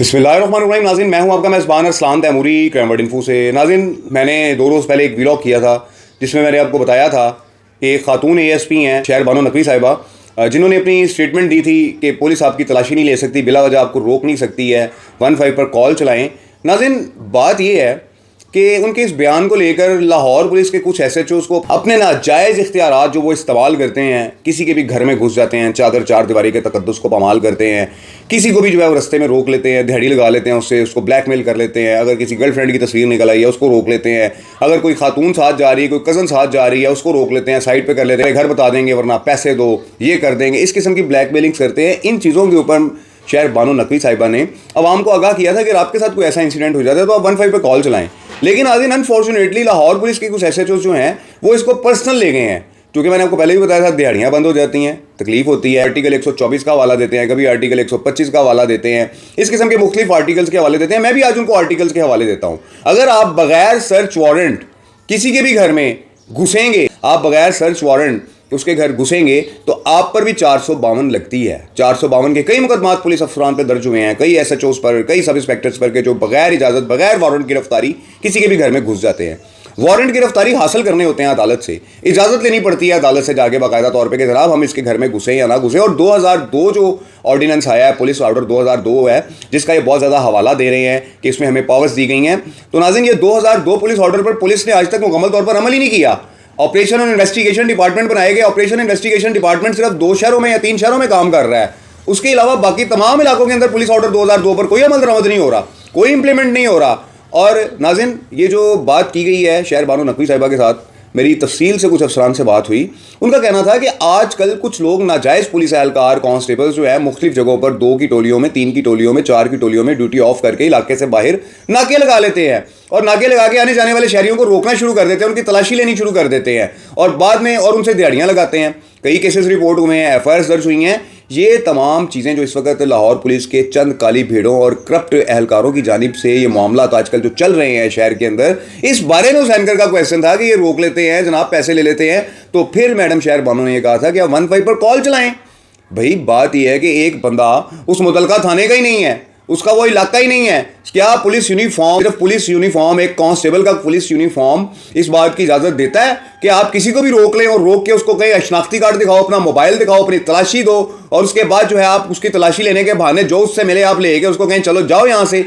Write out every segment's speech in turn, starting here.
बिस्मिल्लाहिर्रहमानिर्रहीम। नाज़रीन, मैं हूं आपका मेज़बान अरसलान तैमूरी क्रैमवर्ड इन्फो से। नाज़रीन, मैंने 2 रोज़ पहले एक व्लॉग किया था जिसमें मैंने आपको बताया था कि एक खातून ASP हैं शहर बानो नकवी साहिबा, जिन्होंने अपनी स्टेटमेंट दी थी कि पुलिस आपकी तलाशी नहीं ले सकती, बिला वजह आपको रोक नहीं सकती है, 15 पर कॉल चलाएँ। नाज़रीन, बात ये है कि उनके इस बयान को लेकर लाहौर पुलिस के कुछ SHOs को अपने नाजायज़ इख्तियारात जो वो इस्तेमाल करते हैं, किसी के भी घर में घुस जाते हैं, चादर चार दीवारी के तकद्दुस को पामाल करते हैं, किसी को भी जो है वो रस्ते में रोक लेते हैं, दिहाड़ी लगा लेते हैं, उसको ब्लैकमेल कर लेते हैं। अगर किसी गर्लफ्रेंड की तस्वीर निकल आई है उसको रोक लेते हैं, अगर कोई खातून साथ जा रही है, कोई कज़न साथ जा रही है उसको रोक लेते हैं, साइड पर कर लेते हैं, घर बता देंगे वरना पैसे दो, ये कर देंगे। इस किस्म की ब्लैकमेलिंग्स करते हैं। इन चीज़ों के ऊपर शहर बानो नकवी साहिबा ने आवाम को आगाह किया था कि आपके साथ कोई ऐसा इंसिडेंट हो जाता है तो आप 15 पर कॉल चलाएं। लेकिन आज दिन अनफॉर्चुनेटली लाहौर पुलिस के कुछ SHOs जो हैं वो इसको पर्सनल ले गए हैं, क्योंकि मैंने आपको पहले भी बताया था दिहाड़ियाँ बंद हो जाती हैं, तकलीफ होती है। आर्टिकल 124 का हवाला देते हैं, कभी आर्टिकल 125 का हवाला देते हैं, इस किस्म के मुख्तलिफ आर्टिकल्स के हवाले देते हैं। मैं भी आज उनको आर्टिकल्स के हवाले देता हूँ। अगर आप बगैर सर्च वारंट किसी के भी घर में घुसेंगे, आप बगैर सर्च वारंट उसके घर घुसेंगे तो आप पर भी 452 लगती है। 452 के कई मुकदमात पुलिस अफसरान पर दर्ज हुए हैं, कई SHOs पर, कई सब इंस्पेक्टर्स पर के जो बगैर इजाज़त, बगैर वारंट गिरफ्तारी किसी के भी घर में घुस जाते हैं। वारंट गिरफ्तारी हासिल करने होते हैं अदालत से, इजाज़त लेनी पड़ती है अदालत से जाके बाकायदा तौर पे कि जनाब हम इसके घर में घुसे या ना घुसे। और 2002 जो ऑर्डिनेंस आया है, पुलिस ऑर्डर 2002 है, जिसका ये बहुत ज़्यादा हवाला दे रहे हैं कि इसमें हमें पावर्स दी गई हैं। तो नाज़रीन, ये 2002 पुलिस ऑर्डर पर पुलिस ने आज तक मुकम्मल तौर पर अमल ही नहीं किया। ऑपरेशन और इन्वेस्टिगेशन डिपार्टमेंट बनाए गए। ऑपरेशन इन्वेस्टिगेशन डिपार्टमेंट सिर्फ 2 शहरों में या 3 शहरों में काम कर रहा है। उसके अलावा बाकी तमाम इलाकों के अंदर पुलिस ऑर्डर 2002 पर कोई अमल दरामद नहीं हो रहा, कोई इंप्लीमेंट नहीं हो रहा। और नाज़रीन, ये जो बात की गई है शहर बानो नकवी साहिबा के साथ, मेरी तफसील से कुछ अफसरान से बात हुई। उनका कहना था कि आजकल कुछ लोग नाजायज़ पुलिस एहलकार, कांस्टेबल्स जो है मुख्तलिफ जगहों पर 2 की टोलियों में, 3 की टोलियों में, 4 की टोलियों में ड्यूटी ऑफ करके इलाके से बाहर नाके लगा लेते हैं और नाके लगा के आने जाने वाले शहरियों को रोकना शुरू कर देते हैं, उनकी तलाशी लेनी शुरू कर देते हैं और बाद में और उनसे दिहाड़ियाँ लगाते हैं। कई केसेस रिपोर्ट हुए हैं, FIRs दर्ज हुई हैं। ये तमाम चीज़ें जो इस वक्त लाहौर पुलिस के चंद काली भेड़ों और करप्ट एहलकारों की जानिब से ये मामला तो आजकल जो चल रहे हैं शहर के अंदर, इस बारे में उस एंकर का क्वेश्चन था कि ये रोक लेते हैं जनाब, पैसे ले लेते हैं। तो फिर मैडम शहर बानो ने ये कहा था कि आप 15 पर कॉल चलाएं। भाई बात यह है कि एक बंदा उस मुतलका थाने का ही नहीं है, उसका वो इलाका ही नहीं है। क्या पुलिस यूनिफॉर्म, सिर्फ पुलिस यूनिफॉर्म, एक कांस्टेबल का पुलिस यूनिफॉर्म इस बात की इजाज़त देता है कि आप किसी को भी रोक लें और रोक के उसको कहीं शनाख्ती कार्ड दिखाओ, अपना मोबाइल दिखाओ, अपनी तलाशी दो और उसके बाद जो है आप उसकी तलाशी लेने के बहाने जो उससे मिले आप ले गए, उसको कहें चलो जाओ यहाँ से।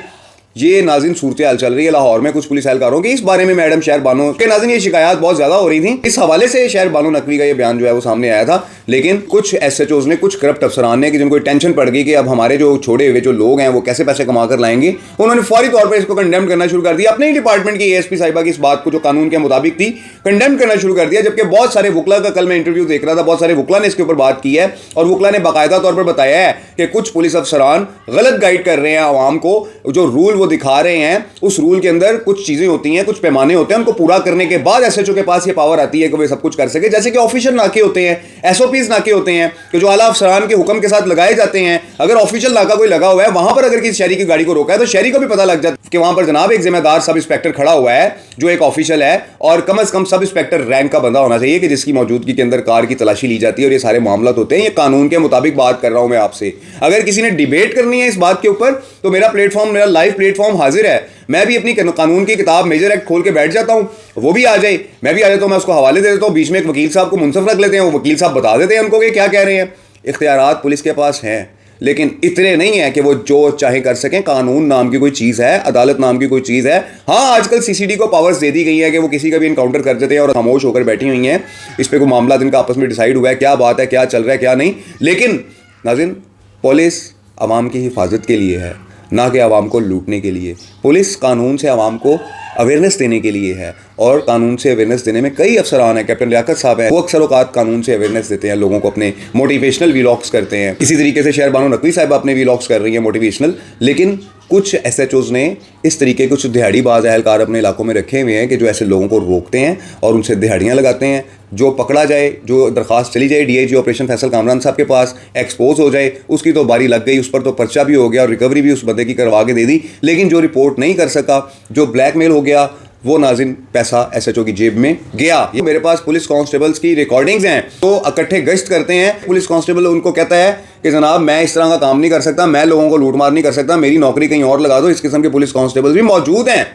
ये नाज़रीन सूरत हाल चल रही है लाहौर में कुछ पुलिस एहलकारों की। इस बारे में मैडम शहर बानो के नाज़रीन ये शिकायत बहुत ज़्यादा हो रही थी। इस हवाले से शहर बानो नकवी का ये बयान जो है वो सामने आया था। लेकिन कुछ SHOs ने, कुछ करप्ट अफसरान ने, कि जिनको टेंशन पड़ गई कि अब हमारे जो छोड़े हुए जो लोग हैं वो कैसे पैसे कमा कर लाएंगे, उन्होंने फौरी तौर पर इसको कंडेम करना शुरू कर दिया। अपने ही डिपार्टमेंट की ASP साहिबा की इस बात को जो कानून के मुताबिक थी कंडेम करना शुरू कर दिया। जबकि बहुत सारे वकला का, कल मैं इंटरव्यू देख रहा था, बहुत सारे वकला ने इसके ऊपर बात की है और वकला ने बाकायदा तौर पर बताया है कि कुछ पुलिस अफसरान गलत गाइड कर रहे हैं आवाम को। जो रूल वो दिखा रहे हैं उस रूल के अंदर कुछ चीजें होती हैं, कुछ पैमाने होते हैं, उनको पूरा करने के बाद SHO के पास ये पावर आती है कि वे सब कुछ कर सके। जैसे कि ऑफिशियल नाके होते हैं, SOPs नाके होते हैं कि जो आला अफसरान के हुक्म के साथ लगाए जाते हैं। अगर ऑफिशियल नाका कोई लगा हुआ है, वहां पर अगर किसी शहरी की गाड़ी को रोका है तो शहरी को भी पता लग जाता है कि वहां पर जनाब एक जिम्मेदार सब इंस्पेक्टर खड़ा हुआ है जो एक ऑफिशियल है और कम अज कम सब इंस्पेक्टर रैंक का बंदा होना चाहिए कि जिसकी मौजूदगी के अंदर कार की तलाशी ली जाती है और ये सारे मामला होते हैं। ये कानून के मुताबिक बात कर रहा हूं मैं आपसे। अगर किसी ने डिबेट करनी है इस बात के ऊपर तो मेरा प्लेटफॉर्म, मेरा लाइव प्लेटफॉर्म हाजिर है। मैं भी अपनी कानून की किताब मेजर एक्ट खोल के बैठ जाता हूं, वो भी आ जाए, मैं भी आ जाता हूं, मैं उसको हवाले दे देता हूं। बीच में एक वकील साहब को मुंसफ रख लेते हैं, वो वकील साहब बता देते हैं हमको कि क्या कह रहे हैं। इख्तियारात पुलिस के पास हैं लेकिन इतने नहीं है कि वो जो चाहे कर सकें। कानून नाम की कोई चीज़ है, अदालत नाम की कोई चीज़ है। हाँ, आजकल CCD को पावर्स दे दी गई है कि वो किसी का भी इनकाउंटर कर देते हैं और खामोश होकर बैठी हुई हैं। इस पर कोई मामला जिनका आपस में डिसाइड हुआ है, क्या बात है, क्या चल रहा है, क्या नहीं। लेकिन नाज़रीन, पुलिस आवाम की हिफाजत के लिए है, ना कि आवाम को लूटने के लिए। पुलिस कानून से आवाम को अवेयरनेस देने के लिए है और कानून से अवेयरनेस देने में कई अफसरान हैं। कैप्टन लियाकत साहब हैं, वो अक्सर औकात कानून से अवेयरनेस देते हैं लोगों को, अपने मोटिवेशनल व्लॉग्स करते हैं। इसी तरीके से शहर बानो नकवी साहिबा अपने व्लॉग्स कर रही हैं मोटिवेशनल। लेकिन कुछ SHOs ने इस तरीके कुछ दिहाड़ीबाज एहलकार अपने इलाकों में रखे हुए हैं कि जो ऐसे लोगों को रोकते हैं और उनसे दिहाड़ियाँ लगाते हैं। जो पकड़ा जाए, जो दरख्वास्त चली जाए DIG ऑपरेशन फैसल कामरान साहब के पास, एक्सपोज हो जाए, उसकी तो बारी लग गई, उस पर तो पर्चा भी हो गया और रिकवरी भी उस बंदे की करवा के दे दी। लेकिन जो रिपोर्ट नहीं कर सका, जो ब्लैकमेल हो गया, वो नाज़िन पैसा SHO की जेब में गया। ये मेरे पास पुलिस कांस्टेबल्स की रिकॉर्डिंग्स हैं, तो इकट्ठे गश्त करते हैं। पुलिस कांस्टेबल उनको कहता है कि जनाब मैं इस तरह का काम नहीं कर सकता, मैं लोगों को लूट मार नहीं कर सकता, मेरी नौकरी कहीं और लगा दो। इस किस्म के पुलिस कांस्टेबल्स भी मौजूद हैं।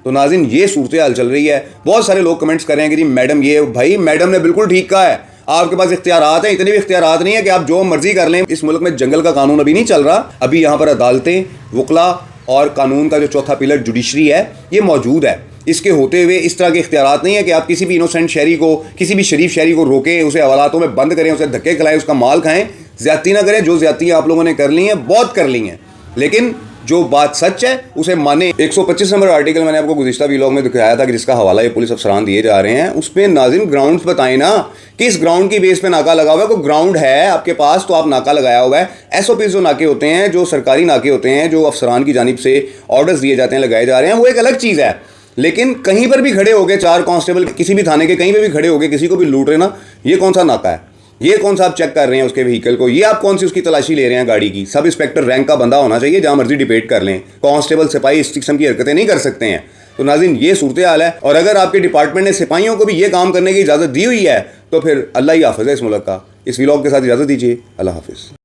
तो नाज़िन ये सूरत हाल चल रही है। बहुत सारे लोग कमेंट्स कर रहे हैं कि जी मैडम ये, भाई मैडम ने बिल्कुल ठीक कहा है, आपके पास इख्तियारात हैं, इतने भी इख्तियारात नहीं है कि आप जो मर्जी कर लें। इस मुल्क में जंगल का कानून अभी नहीं चल रहा, अभी यहाँ पर अदालतें, वकला और कानून का जो चौथा पिलर जुडिशरी है ये मौजूद है। इसके होते हुए इस तरह के इख्तियारात नहीं है कि आप किसी भी इनोसेंट शहरी को, किसी भी शरीफ शहरी को रोकें, उसे हवालातों में बंद करें, उसे धक्के खिलाएं, उसका माल खाएं, ज्यादती ना करें। जो ज्यादतियाँ आप लोगों ने कर ली हैं बहुत कर ली हैं, लेकिन जो बात सच है उसे माने। 125 नंबर आर्टिकल मैंने आपको गुज़िश्ता व्लॉग में दिखाया था कि जिसका हवाला ये पुलिस अफसरान दिए जा रहे हैं, उसमें नाज़िन ग्राउंड्स बताएं ना कि इस ग्राउंड की बेस पे नाका लगा हुआ है। कोई ग्राउंड है आपके पास तो आप नाका लगाया हुआ है। SOPs जो नाके होते हैं, जो सरकारी नाके होते हैं, जो अफसरान की जानिब से ऑर्डर्स दिए जाते हैं, लगाए जा रहे हैं, वो एक अलग चीज़ है। लेकिन कहीं पर भी खड़े हो गए 4 कांस्टेबल किसी भी थाने के कहीं पर भी खड़े हो गए किसी को भी लूट रहे ना, ये कौन सा नाका है? ये कौन सा आप चेक कर रहे हैं उसके व्हीकल को? ये आप कौन सी उसकी तलाशी ले रहे हैं गाड़ी की? सब इंस्पेक्टर रैंक का बंदा होना चाहिए, जहां मर्जी डिबेट कर लें। कांस्टेबल सिपाही इस किस्म की हरकतें नहीं कर सकते हैं। तो नाज़िन ये सूरत हाल है। और अगर आपके डिपार्टमेंट ने सिपाहियों को भी ये काम करने की इजाज़त दी हुई है तो फिर अल्लाह ही हाफ़िज़ है इस मुल्क का। इस व्लॉग के साथ इजाज़त दीजिए। अल्लाह हाफ़िज़।